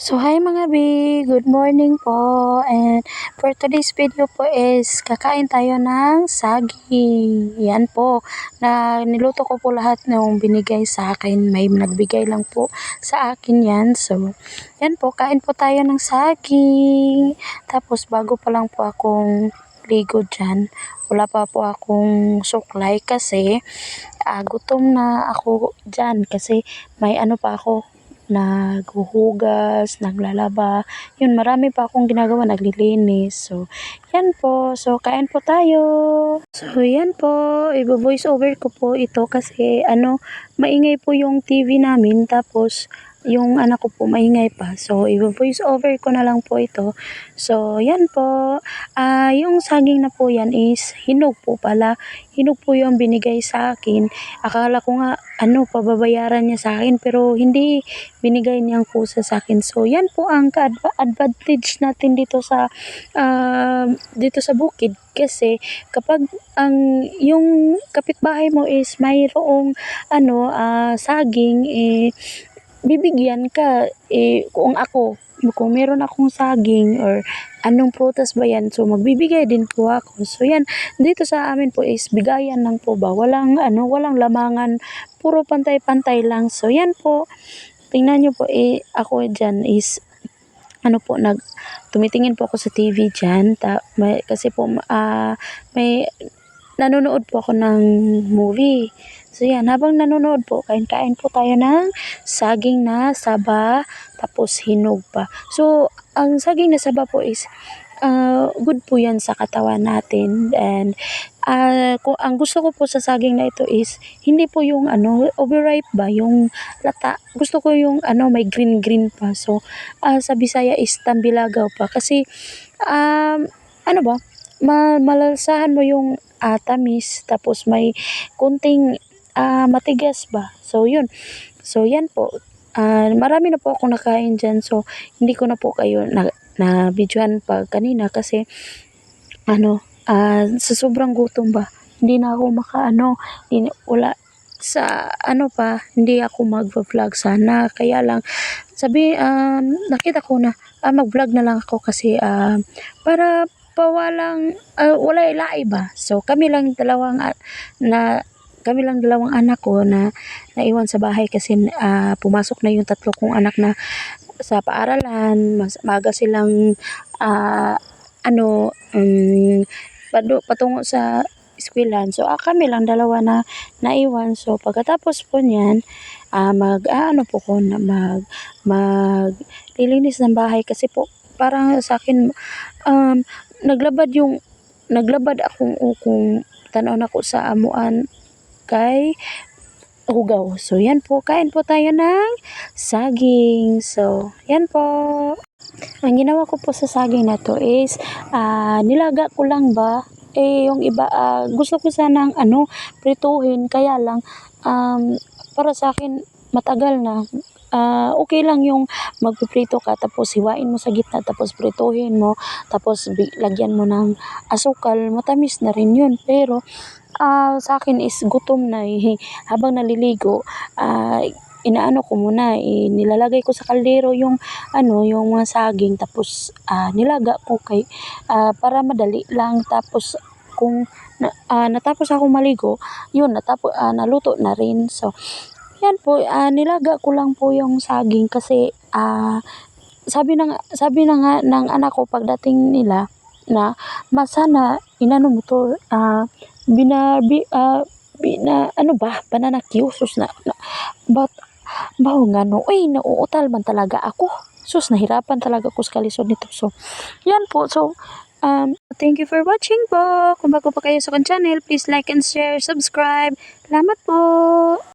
So, hi mga B! Good morning po! And for today's video po is kakain tayo ng saging. Yan po. Niluto ko po lahat ng binigay sa akin. May nagbigay lang po sa akin yan. So, yan po. Kain po tayo ng saging. Tapos, bago pa lang po akong ligo dyan. Wala pa po akong suklay kasi gutom na ako dyan kasi may ano pa ako, naghuhugas, naglalaba. Yun, marami pa akong ginagawa, naglilinis. So, yan po. So, kain po tayo. So, yan po. I-voice over ko po ito kasi maingay po yung TV namin. Tapos, yung anak ko po maingay pa. So, i-voice over ko na lang po ito. So, yan po. Yung saging na po yan is hinog po pala. Hinog po yung binigay sa akin. Akala ko nga, pababayaran niya sa akin. Pero, hindi binigay niyang kusa sa akin. So, yan po ang advantage natin dito sa bukid. Kasi, kapag yung kapitbahay mo is mayroong saging, bibigyan ka. Kung meron akong saging or anong prutas ba yan, so magbibigay din po ako. So yan, dito sa amin po is bigayan lang po ba, walang lamangan, puro pantay-pantay lang. So yan po, tingnan nyo po, ako dyan is tumitingin po ako sa TV dyan, kasi po may nanonood po ako ng movie. So yan, habang nanonood po, kain-kain po tayo ng saging na saba, tapos hinog pa. So, ang saging na saba po is good po yan sa katawan natin. And kung ang gusto ko po sa saging na ito is hindi po yung overripe ba, yung lata. Gusto ko yung may green pa. So, sa Bisaya is tambilagaw pa. Kasi, malalsahan mo yung tamis, tapos may kunting matigas ba. So, yun. So, yan po. Marami na po ako nakain dyan. So, hindi ko na po kayo na videohan pa kanina kasi sa sobrang gutom ba, hindi na ako wala sa hindi ako mag-vlog sana. Kaya lang, nakita ko na mag-vlog na lang ako kasi para pawalang wala ilai ba. So, kami lang dalawang anak ko na naiwan sa bahay kasi pumasok na yung tatlo kong anak na sa paaralan. Maga silang patungo sa eskwelahan. So, kami lang dalawa na naiwan. So, pagkatapos po niyan, maglilinis ng bahay kasi po parang sa akin naglabad akong ukong tanaw na ko sa amuan kay hugaw. So, yan po. Kain po tayo ng saging. So, yan po. Ang ginawa ko po sa saging na to is nilaga ko lang ba. Yung iba, gusto ko sanang prituhin. Kaya lang, para sa akin, matagal na. Okay lang yung magpiprito ka, tapos hiwain mo sa gitna, tapos prituhin mo, tapos lagyan mo ng asukal. Matamis na rin yun. Pero, sa akin is gutom na habang naliligo, inaano ko muna, nilalagay ko sa kaldero yung mga saging, tapos nilaga ko para madali lang. Tapos kung natapos ako maligo, yun, naluto na rin. So, yan po, nilaga ko lang po yung saging kasi sabi na nga ng anak ko pagdating nila na masana inano mo to, banana Q, sus but baho nga nauutal man talaga ako. Sus, nahirapan talaga ako sa kalisod nito. So, yan po. So, thank you for watching po. Kung bago pa kayo sa akin channel, please like and share, subscribe. Salamat po.